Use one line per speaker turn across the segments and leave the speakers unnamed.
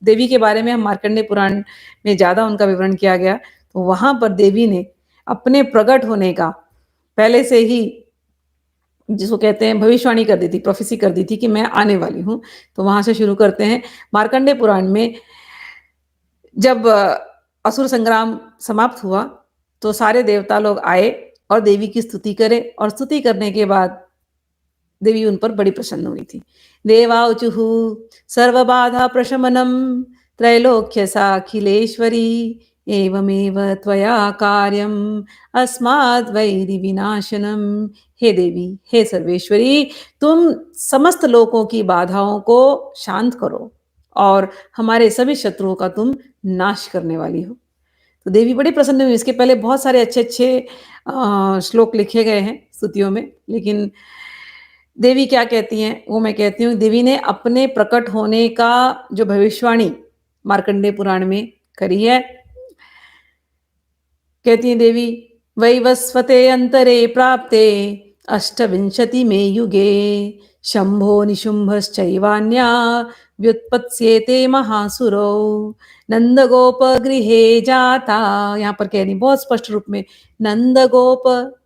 देवी के बारे में हम मार्कंडेय पुराण में ज़्यादा उनका विवरण किया गया, तो वहाँ पर देवी ने अपने प्रकट होने का पहले से ही, जिसको कहते हैं भविष्यवाणी कर दी थी, प्रोफेसी कर दी थी कि मैं आने वाली हूँ। तो वहाँ से शुरू करते हैं। मार्कंडेय पुराण में जब असुर संग्राम समाप्त हुआ, तो सारे देवता लोग आए और देवी की स्तुति करे, और स्तुति करने के बाद देवी उन पर बड़ी प्रसन्न हुई थी। देवाऊचुः सर्वबाधा प्रशमनम त्रैलोक्य साखिलेश्वरी एवमेव त्वया कार्यम अस्माद् वैरि विनाशनम। हे देवी, हे सर्वेश्वरी, तुम समस्त लोकों की बाधाओं को शांत करो और हमारे सभी शत्रुओं का तुम नाश करने वाली हो। तो देवी बड़ी प्रसन्न हुई। इसके पहले बहुत सारे अच्छे अच्छे श्लोक लिखे गए हैं स्तुतियों में, लेकिन देवी क्या कहती हैं वो मैं कहती हूँ। देवी ने अपने प्रकट होने का जो भविष्यवाणी मार्कंडेय पुराण में करी है, कहती हैं देवी, वैवस्वते अंतरे प्राप्ते अष्टविंशति में युगे शंभो निशुंभश्चैवान्या व्युत्पत्स्येते महासुरो नंदगोप गृहे जाता। यहाँ पर कह रही बहुत स्पष्ट रूप में, नंदगोप,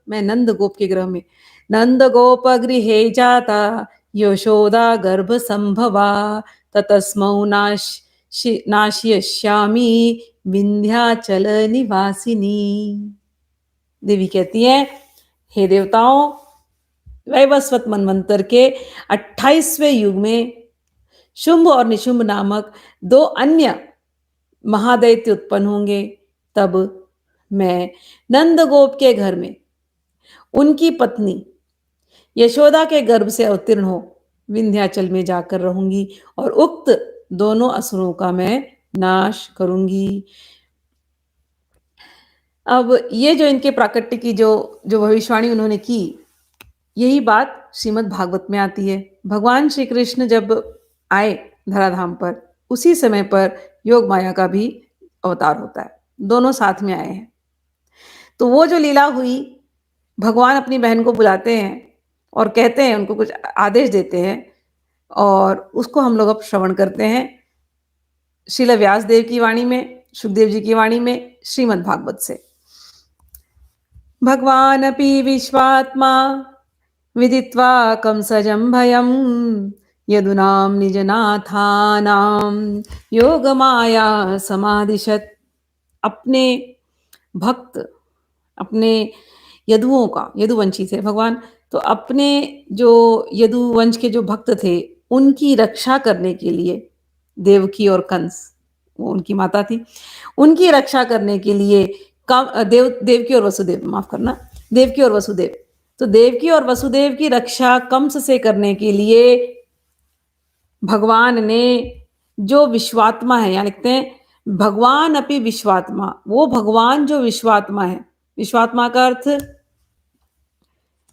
मैं नंदगोप के ग्रह में, नंदगोप गृहे जाता यशोदा गर्भ संभवा ततस्मौ नाश्यश्यामी विंध्याचल निवासिनी। देवी कहती है, हे देवताओं, वैवस्वत मनवंतर के 28वें युग में शुंभ और निशुंभ नामक दो अन्य महादैत्य उत्पन्न होंगे। तब मैं नंदगोप के घर में उनकी पत्नी यशोदा के गर्भ से अवतीर्ण हो विंध्याचल में जाकर रहूंगी और उक्त दोनों असुरों का मैं नाश करूंगी। अब ये जो इनके प्राकट्य की जो भविष्यवाणी उन्होंने की, यही बात श्रीमद् भागवत में आती है। भगवान श्री कृष्ण जब आए धराधाम पर, उसी समय पर योग माया का भी अवतार होता है, दोनों साथ में आए हैं। तो वो जो लीला हुई, भगवान अपनी बहन को बुलाते हैं और कहते हैं, उनको कुछ आदेश देते हैं, और उसको हम लोग अब श्रवण करते हैं श्रील व्यास देव की वाणी में, सुखदेव जी की वाणी में, श्रीमद् भागवत से। भगवान अपि विश्वात्मा विदित्वा कंसजं भयं यदुनां निजनाथानां योगमाया समादिशत्। अपने भक्त, अपने यदुओं का, यदुवंशी थे भगवान, तो अपने जो यदुवंश के जो भक्त थे उनकी रक्षा करने के लिए देवकी और कंस, वो उनकी माता थी, उनकी रक्षा करने के लिए देवकी और वसुदेव, माफ करना, देवकी और वसुदेव, तो देवकी और वसुदेव की रक्षा कंस से करने के लिए भगवान ने जो विश्वात्मा है, यहाँ लिखते हैं भगवान अपि विश्वात्मा, वो भगवान जो विश्वात्मा है। विश्वात्मा का अर्थ,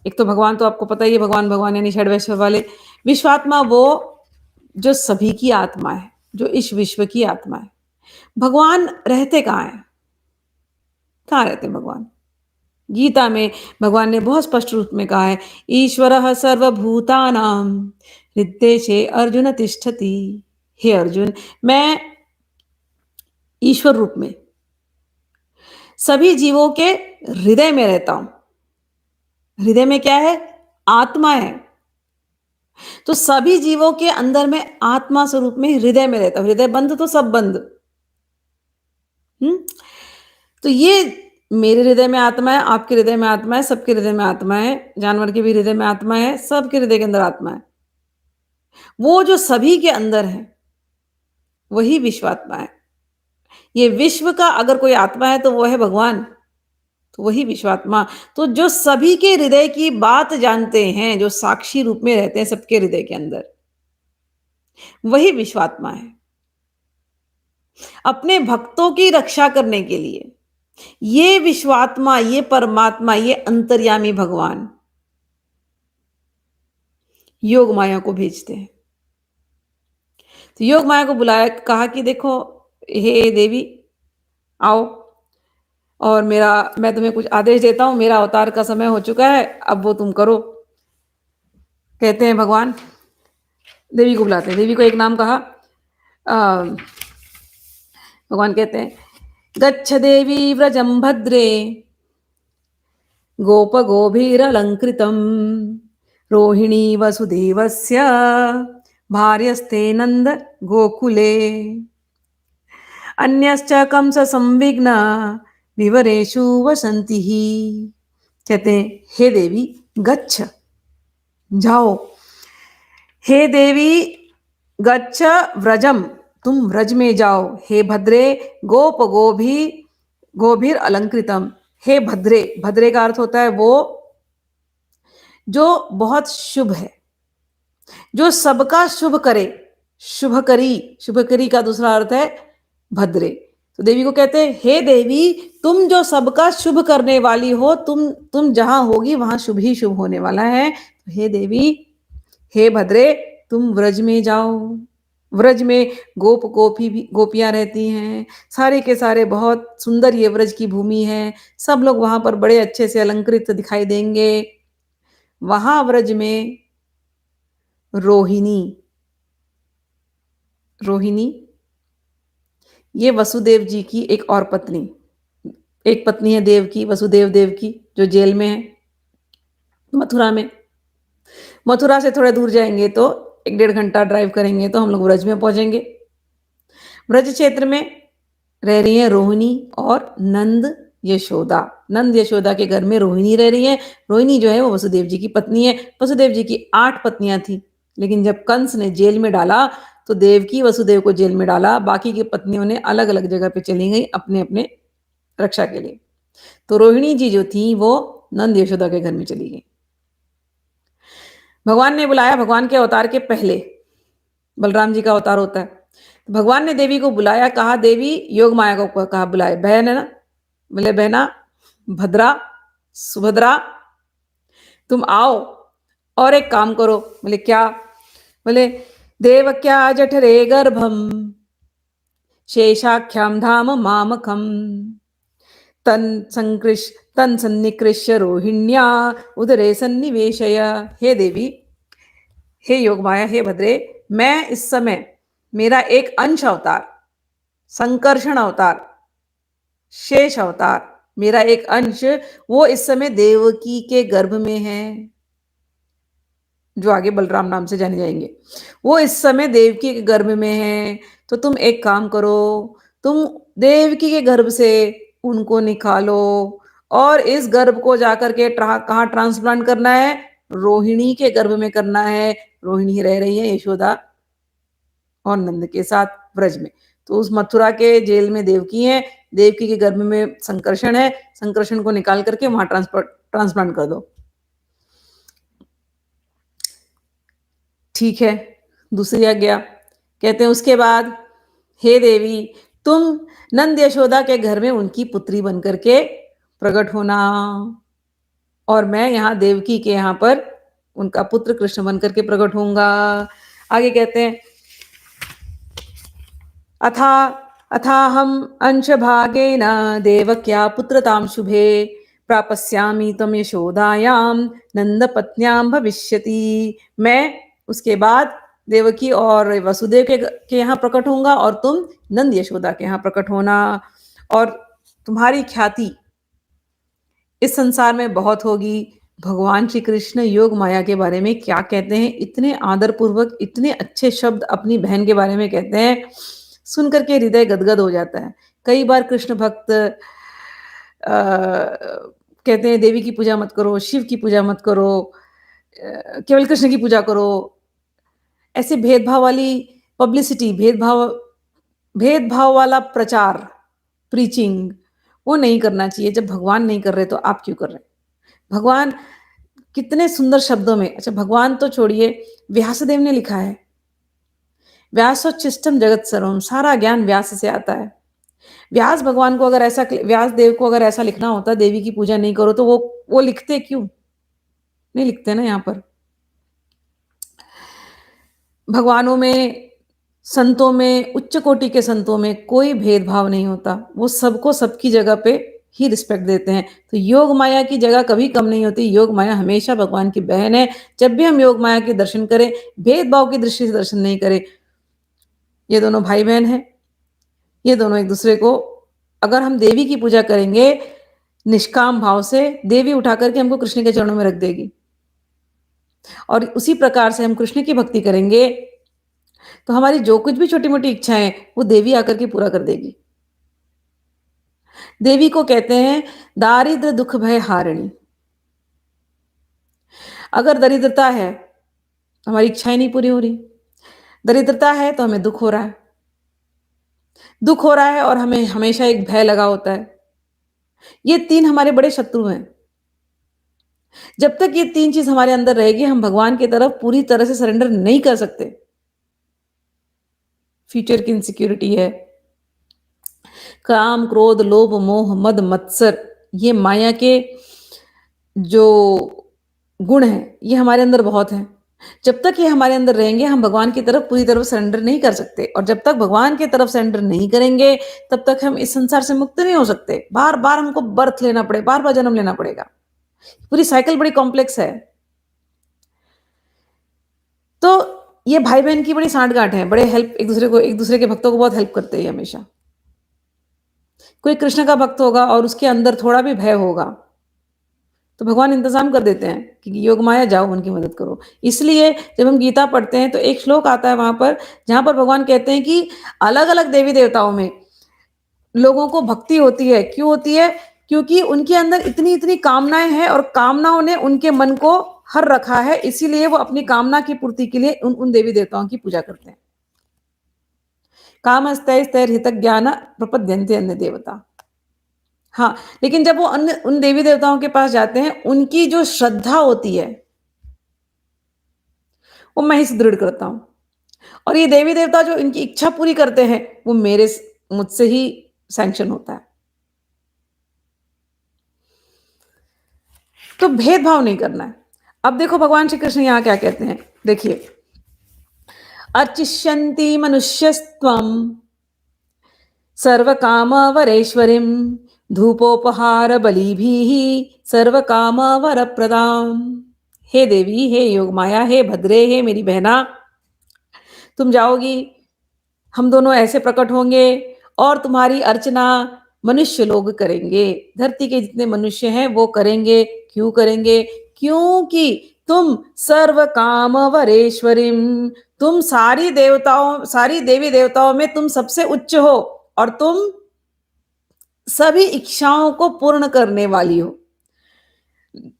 एक तो भगवान तो आपको पता ही है, भगवान यानी षड्वैश्वर वाले। विश्वात्मा वो जो सभी की आत्मा है, जो इस विश्व की आत्मा है। भगवान रहते कहाँ हैं? कहाँ रहते हैं भगवान? गीता में भगवान ने बहुत स्पष्ट रूप में कहा है, ईश्वरः सर्वभूतानां हृद्देशे अर्जुन तिष्ठति। हे अर्जुन, मैं ईश्वर रूप में सभी जीवों के हृदय में रहता हूं। हृदय में क्या है? आत्मा है। तो सभी जीवों के अंदर में आत्मा स्वरूप में हृदय में रहता हूं। हृदय बंद तो सब बंद। तो ये मेरे हृदय में आत्मा है, आपके हृदय में आत्मा है, सबके हृदय में आत्मा है, जानवर के भी हृदय में आत्मा है, सबके हृदय के अंदर आत्मा है। वो जो सभी के अंदर है वही विश्वात्मा है। ये विश्व का अगर कोई आत्मा है तो वो है भगवान, तो वही विश्वात्मा। तो जो सभी के हृदय की बात जानते हैं, जो साक्षी रूप में रहते हैं सबके हृदय के अंदर, वही विश्वात्मा है। अपने भक्तों की रक्षा करने के लिए ये विश्वात्मा, ये परमात्मा, ये अंतर्यामी भगवान योग माया को भेजते हैं। तो योग माया को बुलाया, कहा कि देखो हे देवी, आओ और मैं तुम्हें कुछ आदेश देता हूं, मेरा अवतार का समय हो चुका है, अब वो तुम करो। कहते हैं भगवान देवी को बुलाते हैं। देवी को एक नाम कहा, भगवान कहते हैं गच्छ देवी व्रजं भद्रे गोप गोभीरलंकृतम रोहिणी वसुदेवस्य भार्यस्ते नंद गोकुले अन्यश्च कंस संविघ्न विवरेषु वसंति ही। कहते हैं हे देवी गच्छ जाओ, हे देवी गच्छ व्रजम तुम व्रज में जाओ, हे भद्रे गोप गोभीर अलंकृतम, हे भद्रे, भद्रे का अर्थ होता है वो जो बहुत शुभ है, जो सबका शुभ करे, शुभकरी, शुभकरी का दूसरा अर्थ है भद्रे। तो देवी को कहते हैं हे देवी तुम जो सबका शुभ करने वाली हो, तुम जहां होगी वहां शुभ ही शुभ होने वाला है। तो हे देवी हे भद्रे तुम व्रज में जाओ। व्रज में गोपियां रहती हैं, सारे के सारे बहुत सुंदर ये व्रज की भूमि है, सब लोग वहां पर बड़े अच्छे से अलंकृत दिखाई देंगे। वहां व्रज में रोहिणी, रोहिणी ये वसुदेव जी की एक और पत्नी, एक पत्नी है देव की, वसुदेव देव की, जो जेल में है मथुरा में। मथुरा से थोड़े दूर जाएंगे तो 1-1.5 घंटा ड्राइव करेंगे तो हम लोग व्रज में पहुंचेंगे। व्रज क्षेत्र में रह रही है रोहिणी और नंद यशोदा। नंद यशोदा के घर में रोहिणी रह रही है। रोहिणी जो है वो वसुदेव जी की पत्नी है। वसुदेव जी की 8 पत्नियां थी, लेकिन जब कंस ने जेल में डाला तो देवकी वसुदेव को जेल में डाला, बाकी की पत्नियों ने अलग अलग जगह पे चली गई अपने अपने रक्षा के लिए। तो रोहिणी जी जो थी वो नंद यशोदा के घर में चली गई। भगवान ने बुलाया, भगवान के अवतार के पहले बलराम जी का अवतार होता है, तो भगवान ने देवी को बुलाया, कहा देवी योग माया को कहा बुलाए, बहन है ना, बोले बहना भद्रा सुभद्रा तुम आओ और एक काम करो। बोले क्या? बोले देवक्या जठरे गर्भम शेषाख्याम धाम मामकम तन सन्निकृष्य रोहिण्या उदरे सन्निवेशय। हे देवी हे योगमाया हे भद्रे, मैं इस समय मेरा एक अंश अवतार, संकर्षण अवतार, शेष अवतार, मेरा एक अंश वो इस समय देवकी के गर्भ में है, जो आगे बलराम नाम से जाने जाएंगे। वो इस समय देवकी के गर्भ में है। तो तुम एक काम करो, तुम देवकी के गर्भ से उनको निकालो और इस गर्भ को जाकर के कहाँ ट्रांसप्लांट करना है? रोहिणी के गर्भ में करना है। रोहिणी रह रही है यशोदा और नंद के साथ व्रज में। तो उस मथुरा के जेल में देवकी है, देवकी के गर्भ में संकर्षण है, संकर्षण को निकाल करके वहां ट्रांसप्लांट कर दो। ठीक है, दूसरी आज्ञा। कहते हैं उसके बाद हे देवी तुम नंद यशोदा के घर में उनकी पुत्री बनकर के प्रकट होना और मैं यहाँ देवकी के यहाँ पर उनका पुत्र कृष्ण बनकर के प्रकट होऊंगा। आगे कहते हैं अथाहम अंशभागेन देवक्या पुत्रतां शुभे प्रापस्यामि त्वं यशोदायां नंदपत्न्यां भविष्यति। मैं उसके बाद देवकी और वसुदेव के यहाँ प्रकट होऊंगा और तुम नंद यशोदा के यहाँ प्रकट होना, और तुम्हारी ख्याति इस संसार में बहुत होगी। भगवान श्री कृष्ण योग माया के बारे में क्या कहते हैं, इतने आदर पूर्वक इतने अच्छे शब्द अपनी बहन के बारे में कहते हैं, सुनकर के हृदय गदगद हो जाता है। कई बार कृष्ण भक्त कहते हैं देवी की पूजा मत करो, शिव की पूजा मत करो, केवल कृष्ण की पूजा करो। ऐसे भेदभाव वाली पब्लिसिटी, भेदभाव वाला प्रचार, प्रीचिंग, वो नहीं करना चाहिए। जब भगवान नहीं कर रहे तो आप क्यों कर रहे? भगवान कितने सुंदर शब्दों में, अच्छा भगवान तो छोड़िए, व्यासदेव ने लिखा है व्यासोच्छिष्टम जगत सर्वम, सारा ज्ञान व्यास से आता है। व्यास भगवान को अगर ऐसा, व्यास देव को अगर ऐसा लिखना होता देवी की पूजा नहीं करो तो वो लिखते क्यों? नहीं लिखते ना। यहाँ पर भगवानों में, संतों में, उच्च कोटि के संतों में कोई भेदभाव नहीं होता, वो सबको सबकी जगह पे ही रिस्पेक्ट देते हैं। तो योग माया की जगह कभी कम नहीं होती। योग माया हमेशा भगवान की बहन है। जब भी हम योग माया के दर्शन करें, भेदभाव की दृष्टि से दर्शन नहीं करें। ये दोनों भाई बहन हैं, ये दोनों एक दूसरे को, अगर हम देवी की पूजा करेंगे निष्काम भाव से, देवी उठा करके हमको कृष्ण के चरणों में रख देगी। और उसी प्रकार से हम कृष्ण की भक्ति करेंगे तो हमारी जो कुछ भी छोटी-मोटी इच्छाएँ हैं, वो देवी आकर के पूरा कर देगी। देवी को कहते हैं दारिद्र्य दुःख भय हारिणी। अगर दरिद्रता है, हमारी इच्छाएँ नहीं पूरी हो रही। दरिद्रता है तो हमें दुःख हो रहा है। दुःख हो रहा है और हमें हमेशा एक भय लगा होता है। ये 3 हमारे बड़े शत्रु हैं। जब तक ये 3 चीज़ हमारे अंदर रहेगी, हम भगवान की तरफ पूरी तरह से सरेंडर नहीं कर सकते। फ्यूचर की इनसिक्योरिटी है, काम, क्रोध, लोभ, मोह, मद, मत्सर, ये माया के जो गुण हैं, ये हमारे अंदर बहुत हैं। जब तक ये हमारे अंदर रहेंगे, हम भगवान की तरफ पूरी तरह सरेंडर नहीं कर सकते और जब तक भगवान की तरफ सरेंडर नहीं करेंगे, तब तक हम इस संसार से मुक्त नहीं हो सकते। बार-बार हमको बर्थ लेना पड़े, बार-बार जन्म लेना पड़ेगा। पूरी साइकिल बड़ी कॉम्प्लेक्स है। तो ये भाई-बहन की बड़ी साँठ-गाँठ है, बड़े हेल्प एक दूसरे के भक्तों को बहुत हेल्प करते हैं ये हमेशा। कोई कृष्ण का भक्त होगा और उसके अंदर थोड़ा भी भय होगा, तो भगवान इंतज़ाम कर देते हैं कि योगमाया जाओ उनकी मदद करो। इसलिए जब हम गीता पढ़ते हैं तो एक श्लोक आता है वहाँ पर, जहाँ पर भगवान कहते हैं कि अलग-अलग देवी-देवताओं में लोगों को भक्ति होती है। क्यों होती है? क्योंकि उनके अंदर इतनी-इतनी कामनाएँ हैं और कामनाओं ने उनके मन को हर रखा है, इसीलिए वो अपनी कामना की पूर्ति के लिए उन देवी-देवताओं की पूजा करते हैं। कामस्तैस्तैर्हितज्ञान प्रपद्यन्ते अन्य देवता। हाँ, लेकिन जब वो अन्य उन देवी-देवताओं के पास जाते हैं, उनकी जो श्रद्धा होती है, वो मैं ही सुदृढ़ करता हूँ। और ये देवी-देवता जो इनकी इच्छा पूरी करते हैं, वो मुझसे ही सैंक्शन होता है। तो भेदभाव नहीं करना है। अब देखो भगवान श्री कृष्ण यहाँ क्या कहते हैं, देखिए, अर्चिष्यन्ति मनुष्यस्त्वं सर्वकामवरेश्वरीं धूपोपहारबलिभिः सर्वकामवरप्रदाम्। हे देवी, हे योगमाया, हे भद्रे, हे मेरी बहना, तुम जाओगी, हम दोनों ऐसे प्रकट होंगे और तुम्हारी अर्चना मनुष्य लोग करेंगे। धरती के जितने मनुष्य हैं वो करेंगे। क्यों करेंगे? क्योंकि तुम सर्व काम वरेश्वरीम, तुम सारी देवी देवताओं में तुम सबसे उच्च हो और तुम सभी इच्छाओं को पूर्ण करने वाली हो।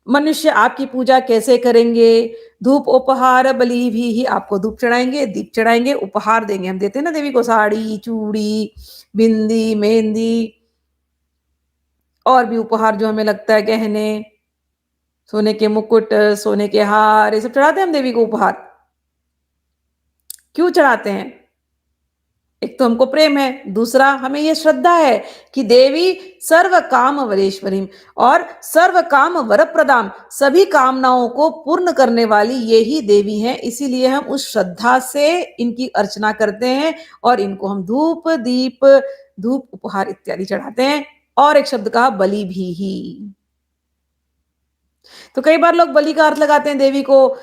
मनुष्य आपकी पूजा कैसे करेंगे? धूप उपहार बलि भी ही, आपको धूप चढ़ाएंगे, दीप चढ़ाएंगे, उपहार देंगे। हम देते हैं ना देवी को साड़ी, चूड़ी, बिंदी, मेहंदी और भी उपहार जो हमें लगता है, गहने, सोने के मुकुट, सोने के हार, ये सब चढ़ाते हैं हम देवी को उपहार। क्यों चढ़ाते हैं? एक तो हमको प्रेम है, दूसरा हमें ये श्रद्धा है कि देवी सर्व काम वरेश्वरीम और सर्व काम वरप्रदाम, सभी कामनाओं को पूर्ण करने वाली ये ही देवी हैं। इसीलिए हम उस श्रद्धा से इनकी अर्चना करते हैं और इनको हम धूप, दीप, धूप, उपहार इत्यादि चढ़ाते हैं। और एक शब्द कहा बलि भी ही। तो कई बार लोग बलि का अर्थ लगाते हैं देवी को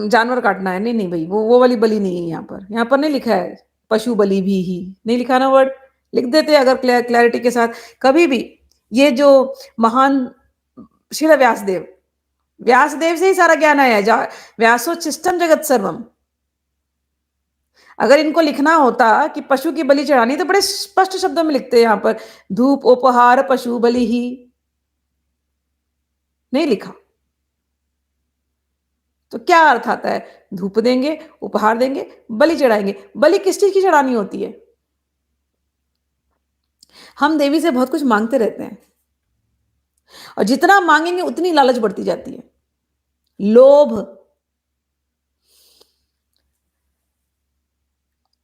जानवर काटना है। नहीं नहीं भाई, वो वाली बलि नहीं है यहाँ पर। यहाँ पर नहीं लिखा है पशु बलि भी ही, नहीं लिखा ना वर्ड। लिख देते अगर क्लैरिटी के साथ। कभी भी ये जो महान श्रील व्यासदेव, व्यासदेव से ही सारा ज्ञान आया है। व्यासोच्छिष्टम जगत सर्वम। अगर इनको लिखना होता कि पशु की बलि चढ़ानी, तो बड़े स्पष्ट शब्दों में लिखते हैं यहाँ पर, धूप उपहार पशु बलि ही। नहीं लिखा। तो क्या अर्थ आता है? धूप देंगे, उपहार देंगे, बलि चढ़ाएंगे। बलि किस चीज की चढ़ानी होती है? हम देवी से बहुत कुछ मांगते रहते हैं और जितना मांगेंगे उतनी लालच बढ़ती जाती है, लोभ।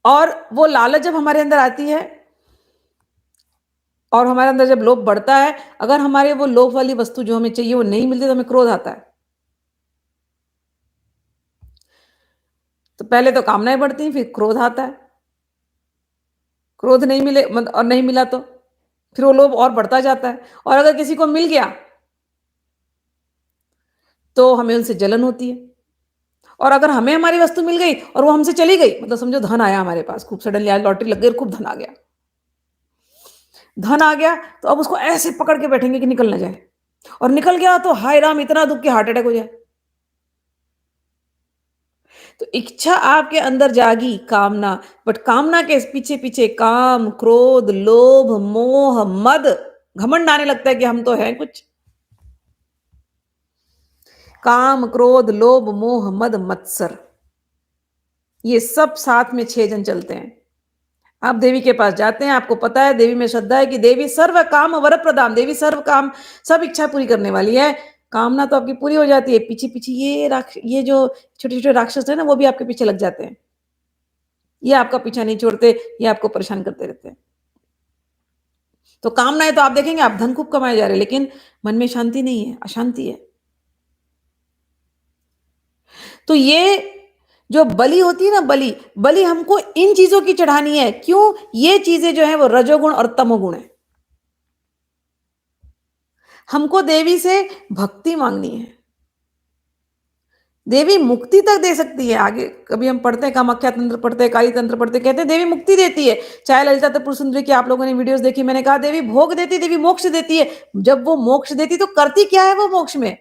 और वो लालच जब हमारे अंदर आती है और हमारे अंदर जब लोभ बढ़ता है, अगर हमारे वो लोभ वाली वस्तु जो हमें चाहिए वो नहीं मिलती, तो हमें क्रोध आता है। तो पहले तो कामनाएं बढ़ती हैं, फिर क्रोध आता है। क्रोध नहीं मिले और नहीं मिला तो फिर वो लोभ और बढ़ता जाता है। और अगर किसी को मिल गया तो हमें उनसे जलन होती है। और अगर हमें हमारी वस्तु मिल गई और वो हमसे चली गई, मतलब समझो धन आया हमारे पास, खूब सडनली आज लॉटरी लग गई और खूब धन आ गया, धन आ गया तो अब उसको ऐसे पकड़ के बैठेंगे कि निकल ना जाए, और निकल गया तो हाय राम इतना दुख कि हार्ट अटैक हो जाए। तो इच्छा आपके अंदर जागी, कामना, बट कामना के पीछे पीछे काम, क्रोध, लोभ, मोह, मद, घमंड आने लगता है कि हम तो हैं कुछ। काम, क्रोध, लोभ, मोह, मद, मत्सर, ये सब साथ में 6 जन चलते हैं। आप देवी के पास जाते हैं, आपको पता है, देवी में श्रद्धा है कि देवी सर्व काम वर प्रदान, देवी सर्व काम, सब इच्छा पूरी करने वाली है। कामना तो आपकी पूरी हो जाती है, पीछे पीछे ये जो छोटे छोटे राक्षस है ना, वो भी आपके पीछे लग जाते हैं। ये आपका पीछा नहीं छोड़ते, ये आपको परेशान करते रहते हैं। तो कामनाएं तो आप देखेंगे, आप धन खूब कमाए जा रहे हैं, लेकिन मन में शांति नहीं है, अशांति है। तो ये जो बलि होती है ना, बलि बलि हमको इन चीजों की चढ़ानी है। क्यों? ये चीजें जो है वो रजोगुण और तमोगुण है। हमको देवी से भक्ति मांगनी है। देवी मुक्ति तक दे सकती है। आगे कभी हम पढ़ते हैं, कामाख्या तंत्र पढ़ते हैं, काली तंत्र पढ़ते हैं, कहते हैं देवी मुक्ति देती है। चाहे ललिता त्रिपुर सुंदरी की आप लोगों ने वीडियोस देखी, मैंने कहा देवी भोग देती, देवी मोक्ष देती है। जब वो मोक्ष देती तो करती क्या है वो मोक्ष में?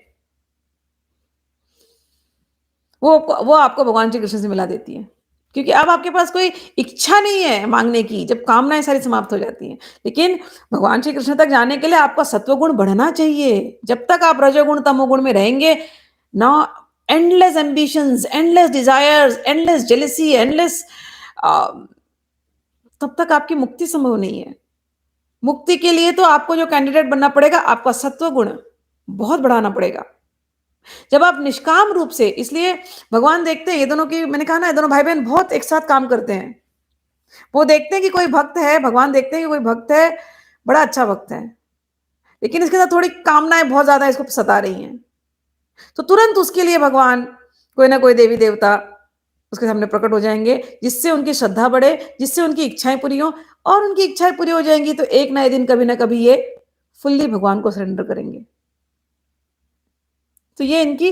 वो आपको भगवान श्री कृष्ण से मिला देती है, क्योंकि अब आपके पास कोई इच्छा नहीं है मांगने की, जब कामनाएं सारी समाप्त हो जाती हैं। लेकिन भगवान श्री कृष्ण तक जाने के लिए आपका सत्वगुण बढ़ना चाहिए। जब तक आप रजोगुण तमोगुण में रहेंगे ना, endless ambitions, endless desires, endless jealousy, endless, तब तक आपकी मुक्ति संभव नहीं है। मुक्ति के लिए तो आपको जो कैंडिडेट बनना पड़ेगा, आपका सत्वगुण बहुत बढ़ाना पड़ेगा। जब आप निष्काम रूप से, इसलिए भगवान देखते हैं ये दोनों की, मैंने कहा ना, ये दोनों भाई बहन बहुत एक साथ काम करते हैं। वो देखते हैं कि कोई भक्त है, भगवान देखते हैं कि कोई भक्त है, बड़ा अच्छा भक्त है, लेकिन इसके साथ थोड़ी कामनाएं बहुत ज्यादा इसको सता रही हैं। तो तुरंत उसके लिए भगवान कोई ना कोई देवी देवता उसके सामने प्रकट हो जाएंगे, जिससे उनकी श्रद्धा बढ़े, जिससे उनकी इच्छाएं पूरी हो। और उनकी इच्छाएं पूरी हो जाएंगी तो एक ना एक दिन, कभी ना कभी, ये फुल्ली भगवान को सरेंडर करेंगे। तो ये इनकी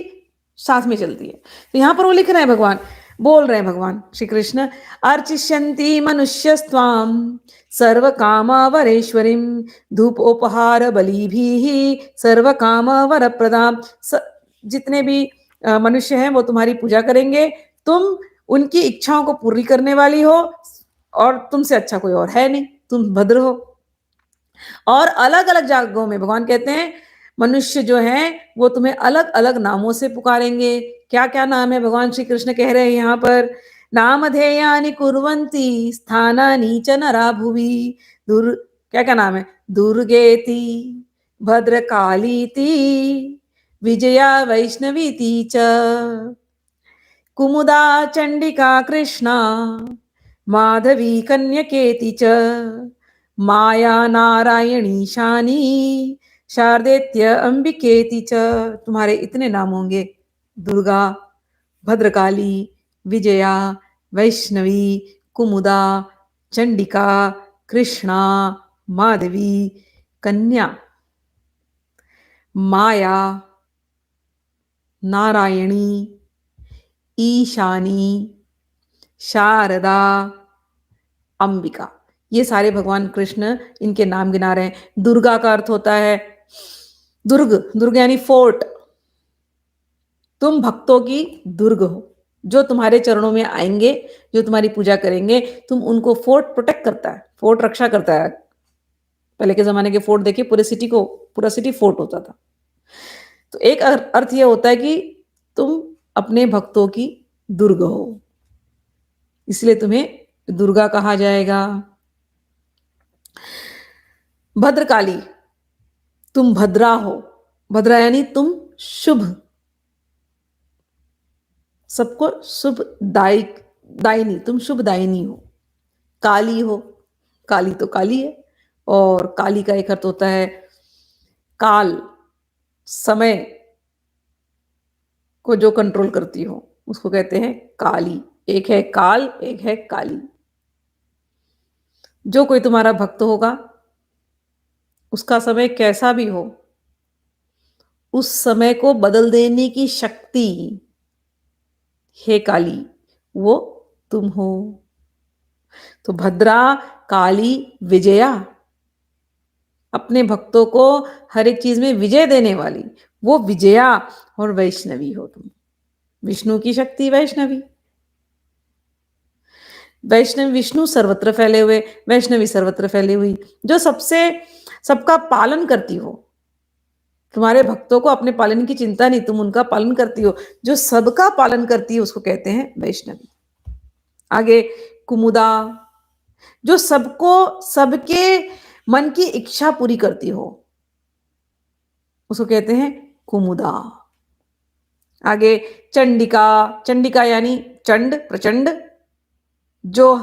साथ में चलती है। तो यहां पर वो लिख रहे हैं, भगवान बोल रहे हैं, भगवान श्री कृष्ण, अर्चिष्यन्ति मनुष्यस्त्वाम सर्व कामावरेश्वरीम धूपोपहार बलिभिः सर्व कामावर प्रदाम। जितने भी मनुष्य हैं वो तुम्हारी पूजा करेंगे। तुम उनकी इच्छाओं को पूरी करने वाली हो, और तुमसे अच्छा कोई और है नहीं, तुम भद्र हो। और अलग अलग जगहों में भगवान कहते हैं मनुष्य जो हैं वो तुम्हें अलग अलग नामों से पुकारेंगे। क्या क्या नाम है भगवान श्री कृष्ण कह रहे हैं यहाँ पर? नामधेयानि कुर्वन्ति स्थानानि च नरा भुवि। दुर क्या क्या नाम है? दुर्गेति, भद्रकालीति, विजया वैष्णवीति च, कुमुदा चंडिका कृष्णा, माधवी कन्यकेति च, माया नारायणी शानी, शारदेत्य अंबिकेति च। तुम्हारे इतने नाम होंगे, दुर्गा, भद्रकाली, विजया, वैष्णवी, कुमुदा, चंडिका, कृष्णा, माधवी, कन्या, माया, नारायणी, ईशानी, शारदा, अंबिका। ये सारे भगवान कृष्ण इनके नाम गिना रहे हैं। दुर्गा का अर्थ होता है दुर्ग, दुर्ग यानी फोर्ट। तुम भक्तों की दुर्ग हो, जो तुम्हारे चरणों में आएंगे, जो तुम्हारी पूजा करेंगे, तुम उनको, फोर्ट प्रोटेक्ट करता है, फोर्ट रक्षा करता है। पहले के जमाने के फोर्ट देखिए, पूरा सिटी फोर्ट होता था। तो एक अर्थ यह होता है कि तुम अपने भक्तों की दुर्ग हो, इसलिए तुम्हें दुर्गा कहा जाएगा। भद्रकाली, तुम भद्रा हो। भद्रा यानी तुम शुभ, सबको शुभ दायिनी, तुम शुभ दायिनी हो। काली हो, काली तो काली है, और काली का एक अर्थ होता है काल, समय को जो कंट्रोल करती हो उसको कहते हैं काली। एक है काल, एक है काली। जो कोई तुम्हारा भक्त होगा, उसका समय कैसा भी हो, उस समय को बदल देने की शक्ति, हे काली, वो तुम हो। तो भद्रा, काली, विजया, अपने भक्तों को हर एक चीज में विजय देने वाली वो विजया और वैष्णवी हो तुम। विष्णु की शक्ति वैष्णवी, वैष्णव विष्णु सर्वत्र फैले हुए, वैष्णवी सर्वत्र फैली हुई, जो सबसे सबका पालन करती हो। तुम्हारे भक्तों को अपने पालन की चिंता नहीं, तुम उनका पालन करती हो। जो सबका पालन करती है उसको कहते हैं वैष्णवी। आगे कुमुदा, जो सबको सबके मन की इच्छा पूरी करती हो उसको कहते हैं कुमुदा। आगे चंडिका, चंडिका यानी चंड, प्रचंड, जो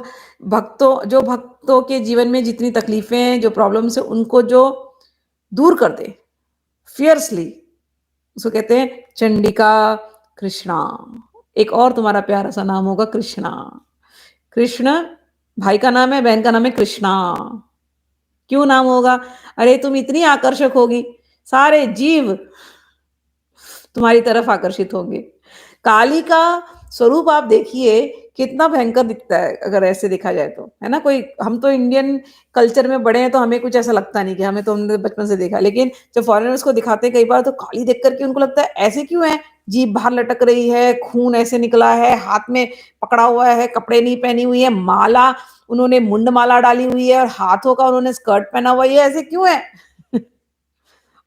भक्तों के जीवन में जितनी तकलीफें हैं, जो प्रॉब्लम्स है, उनको जो दूर कर दे फियर्सली, उसको कहते हैं चंडिका। कृष्णा, एक और तुम्हारा प्यारा सा नाम होगा कृष्णा। कृष्ण भाई का नाम है, बहन का नाम है कृष्णा। क्यों नाम होगा? अरे तुम इतनी आकर्षक होगी, सारे जीव तुम्हारी तरफ आकर्षित होंगे। काली का स्वरूप आप देखिए कितना भयंकर दिखता है, अगर ऐसे देखा जाए तो, है ना। कोई, हम तो इंडियन कल्चर में बड़े हैं तो हमें कुछ ऐसा लगता नहीं, कि हमें तो हमने बचपन से देखा, लेकिन जब फॉरेनर्स को दिखाते हैं कई बार तो काली देख करके उनको लगता है ऐसे क्यों है, जीभ बाहर लटक रही है, खून ऐसे निकला है, हाथ में पकड़ा हुआ है, कपड़े नहीं पहनी हुई है, माला उन्होंने मुंड माला डाली हुई है और हाथों का उन्होंने स्कर्ट पहना हुआ है, ये ऐसे क्यों है?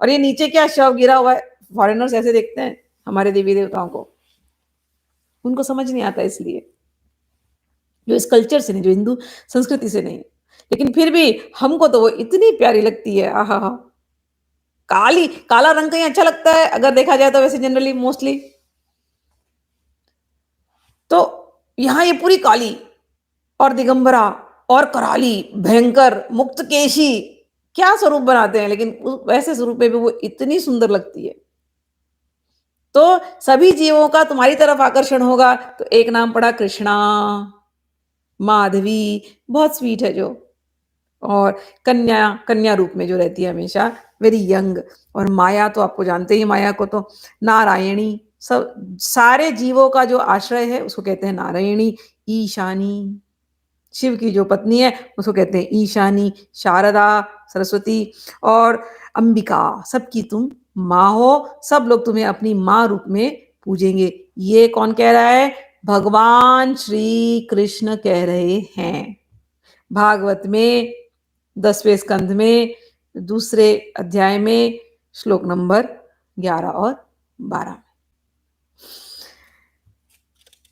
और ये नीचे क्या शव गिरा हुआ है? फॉरेनर्स ऐसे देखते हैं हमारे देवी देवताओं को, उनको समझ नहीं आता, इसलिए जो इस कल्चर से नहीं, जो हिंदू संस्कृति से नहीं, लेकिन फिर भी हमको तो वो इतनी प्यारी लगती है। आहा हा। काली, काला रंग कहीं अच्छा लगता है अगर देखा जाए तो, वैसे जनरली मोस्टली तो यहाँ ये पूरी काली और दिगंबरा और कराली, भयंकर, मुक्तकेशी, क्या स्वरूप बनाते हैं, लेकिन वैसे स्वरूप में भी वो इतनी सुंदर लगती है। तो सभी जीवों का तुम्हारी तरफ आकर्षण होगा, तो एक नाम पड़ा कृष्णा। माधवी बहुत स्वीट है जो, और कन्या, कन्या रूप में जो रहती है हमेशा, वेरी यंग। और माया तो आपको जानते ही, माया को तो नारायणी, सब सारे जीवों का जो आश्रय है उसको कहते हैं नारायणी। ईशानी, शिव की जो पत्नी है उसको कहते हैं ईशानी। शारदा, सरस्वती, और अंबिका, सबकी तुम माँ हो। सब लोग तुम्हें अपनी माँ रूप में पूजेंगे। ये कौन कह रहा है? भगवान श्री कृष्ण कह रहे हैं। भागवत में 10वें स्कंध में दूसरे अध्याय में श्लोक नंबर 11 और 12।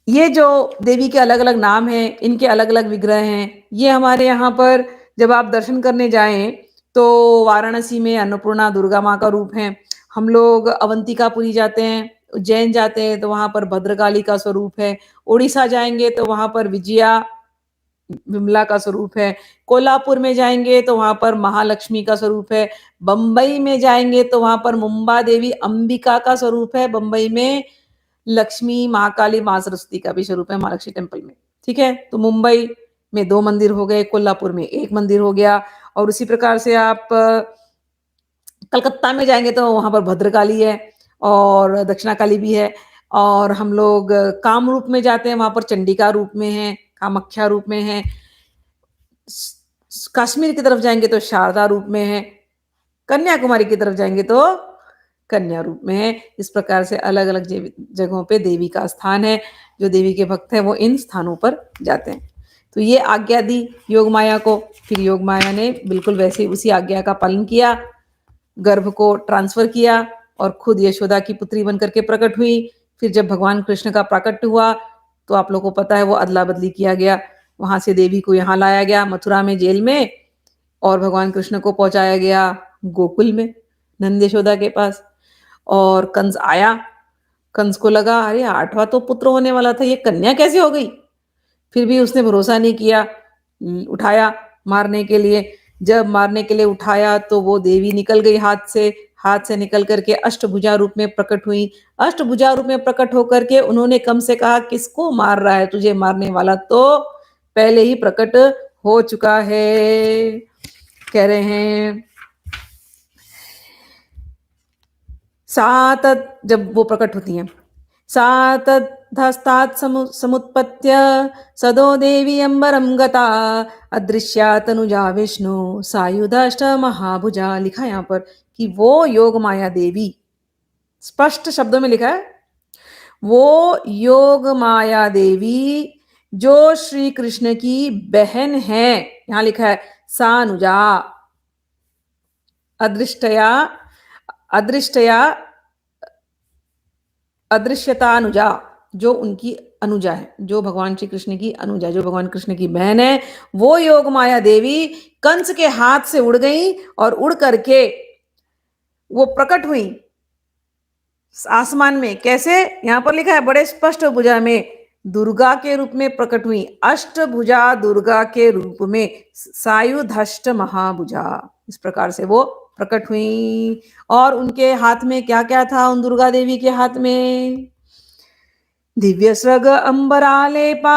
ये जो देवी के अलग अलग नाम हैं, इनके अलग अलग विग्रह हैं। ये हमारे यहाँ पर जब आप दर्शन करने जाएं तो वाराणसी में अन्नपूर्णा दुर्गा माँ का रूप है। हम लोग अवंतिकापुरी जाते हैं, उज्जैन जाते हैं तो वहां पर भद्रकाली का स्वरूप है। उड़ीसा जाएंगे तो वहां पर विजया विमला का स्वरूप है। कोल्हापुर में जाएंगे तो वहां पर महालक्ष्मी का स्वरूप है। बंबई में जाएंगे तो वहां पर मुंबा देवी अंबिका का स्वरूप है। बंबई में लक्ष्मी, महाकाली, माँ सरस्वती का भी स्वरूप है महालक्ष्मी टेम्पल में। ठीक है, तो मुंबई में 2 मंदिर हो गए, कोल्हापुर में 1 मंदिर हो गया। और उसी प्रकार से आप कलकत्ता में जाएंगे तो वहां पर भद्रकाली है और दक्षिणाकाली भी है। और हम लोग कामरूप में जाते हैं, वहां पर चंडिका रूप में है, कामाख्या रूप में है। कश्मीर की तरफ जाएंगे तो शारदा रूप में है। कन्याकुमारी की तरफ जाएंगे तो कन्या रूप में है। इस प्रकार से अलग अलग जगहों पे देवी का स्थान है। जो देवी के भक्त हैं वो इन स्थानों पर जाते हैं। तो ये आज्ञा दी योग माया को, फिर योग माया ने बिल्कुल वैसे उसी आज्ञा का पालन किया, गर्भ को ट्रांसफर किया और खुद यशोदा की पुत्री बनकर के प्रकट हुई। फिर जब भगवान कृष्ण का प्राकट्य हुआ तो आप लोगों को पता है वो अदला बदली किया गया। वहां से देवी को यहाँ लाया गया मथुरा में जेल में, और भगवान कृष्ण को पहुंचाया गया गोकुल में नंद यशोदा के पास। और कंस आया, कंस को लगा अरे 8वां तो पुत्र होने वाला था, ये कन्या कैसे हो गई? फिर भी उसने भरोसा नहीं किया, उठाया मारने के लिए। जब मारने के लिए उठाया तो वो देवी निकल गई हाथ से निकल करके अष्टभुजा रूप में प्रकट हुई। अष्टभुजा रूप में प्रकट होकर के उन्होंने कम से कहा किसको मार रहा है, तुझे मारने वाला तो पहले ही प्रकट हो चुका है। कह रहे हैं सात, जब वो प्रकट होती हैं सा तद्धस्तात् समुत्पत्य सदो देवी अंबरम गता अदृश्या तनुजा विष्णु सायुधाष्ट महाभुजा। लिखा यहाँ पर कि वो योग माया देवी, स्पष्ट शब्दों में लिखा है, वो योग माया देवी जो श्री कृष्ण की बहन है, यहां लिखा है सानुजा, अदृष्टया अदृष्टया अदृश्यतानुजा, जो उनकी अनुजा है, जो भगवान श्री कृष्ण की अनुजा, जो भगवान कृष्ण की बहन है, वो योग माया देवी कंस के हाथ से उड़ गई और उड़ करके वो प्रकट हुई आसमान में। कैसे? यहां पर लिखा है बड़े स्पष्ट भुजा में, दुर्गा के रूप में प्रकट हुई, अष्टभुजा दुर्गा के रूप में, सायुधष्ट महाभुजा, इस प्रकार से वो प्रकट हुई। और उनके हाथ में क्या क्या था? उन दुर्गा देवी के हाथ में दिव्य स्रग अंबरालेपा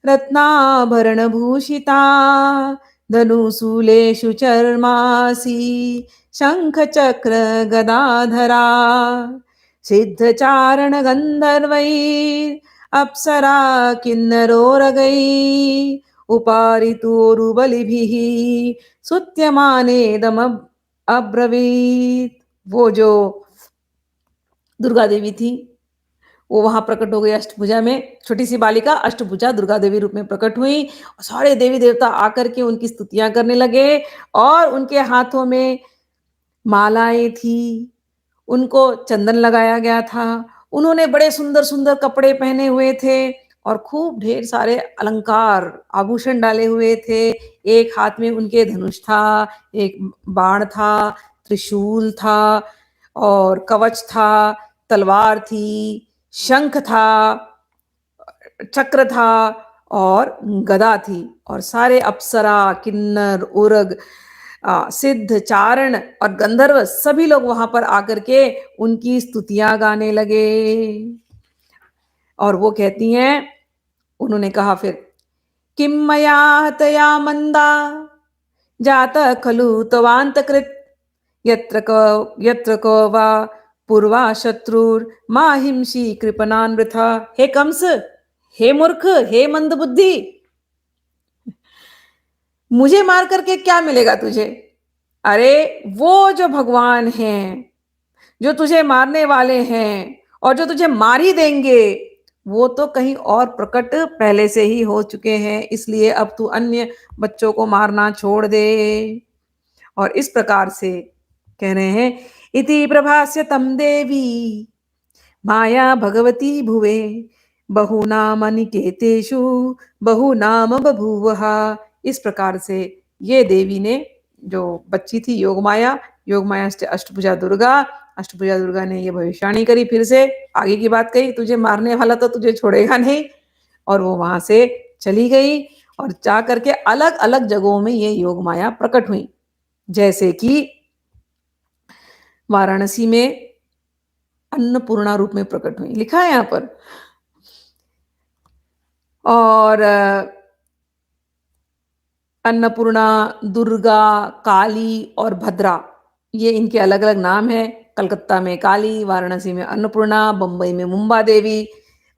रत्नाभरण भूषिता धनुशूलेषु चर्मासी शंख चक्र गदाधरा सिद्धचारण गंधर्वैर अप्सरा किन्नरोरगै उपारितोरुबलिभिः सुत्यमानेदम अब्रवीत। वो जो दुर्गा देवी थी वो वहां प्रकट हो गई अष्टभुजा में, छोटी सी बालिका अष्टभुजा दुर्गा देवी रूप में प्रकट हुई। सारे देवी देवता आकर के उनकी स्तुतियां करने लगे और उनके हाथों में मालाएं थी, उनको चंदन लगाया गया था, उन्होंने बड़े सुंदर सुंदर कपड़े पहने हुए थे और खूब ढेर सारे अलंकार आभूषण डाले हुए थे। एक हाथ में उनके धनुष था, एक बाण था, त्रिशूल था और कवच था, तलवार थी, शंख था, चक्र था और गदा थी। और सारे अप्सरा, किन्नर, उर्ग, सिद्ध, चारण और गंधर्व सभी लोग वहां पर आकर के उनकी स्तुतियां गाने लगे। और वो कहती हैं, उन्होंने कहा फिर, किम मया हतया मंदा जात खलु तवांतकृत यत्र को वा पूर्वा शत्रुर माहिंसी कृपणान वृथा। हे कंस, हे मूर्ख, हे मंदबुद्धि, मुझे मार करके क्या मिलेगा तुझे? अरे वो जो भगवान हैं, जो तुझे मारने वाले हैं और जो तुझे मार ही देंगे, वो तो कहीं और प्रकट पहले से ही हो चुके हैं, इसलिए अब तू अन्य बच्चों को मारना छोड़ दे। और इस प्रकार से कह रहे हैं, इति प्रभास्य तम देवी माया भगवती भुवे बहुनाम अनिकेतेषु बहुनाम बभूवः। इस प्रकार से ये देवी ने, जो बच्ची थी योग माया अष्टभुजा दुर्गा ने ये भविष्यवाणी करी, फिर से आगे की बात कही, तुझे मारने वाला तो तुझे छोड़ेगा नहीं। और वो वहां से चली गई और जा करके अलग अलग जगहों में ये योग माया प्रकट हुई। जैसे कि वाराणसी में अन्नपूर्णा रूप में प्रकट हुई, लिखा है यहाँ पर। और अन्नपूर्णा, दुर्गा, काली और भद्रा, ये इनके अलग अलग नाम है। कलकत्ता में काली, वाराणसी में अन्नपूर्णा, बंबई में मुंबा देवी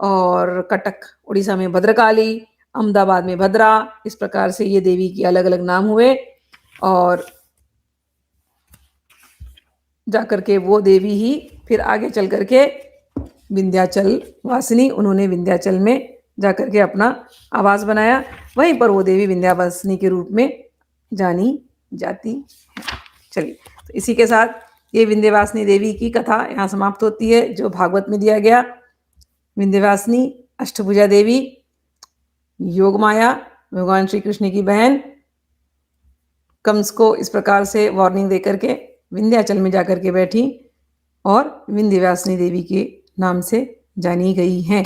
और कटक उड़ीसा में भद्रकाली, अहमदाबाद में भद्रा। इस प्रकार से ये देवी के अलग अलग नाम हुए। और जाकर के वो देवी ही फिर आगे चल करके विंध्याचल वासिनी, उन्होंने विंध्याचल में जाकर के अपना आवास बनाया, वहीं पर वो देवी विंध्यावासिनी के रूप में जानी जाती है। चलिए, तो इसी के साथ ये विंध्यवासिनी देवी की कथा यहाँ समाप्त होती है, जो भागवत में दिया गया। विंध्यवासिनी, अष्टभुजा देवी, योग माया, भगवान श्री कृष्ण की बहन, कंस को इस प्रकार से वार्निंग देकर के विंध्याचल में जाकर के बैठी और विंध्यवासिनी देवी के नाम से जानी गई हैं।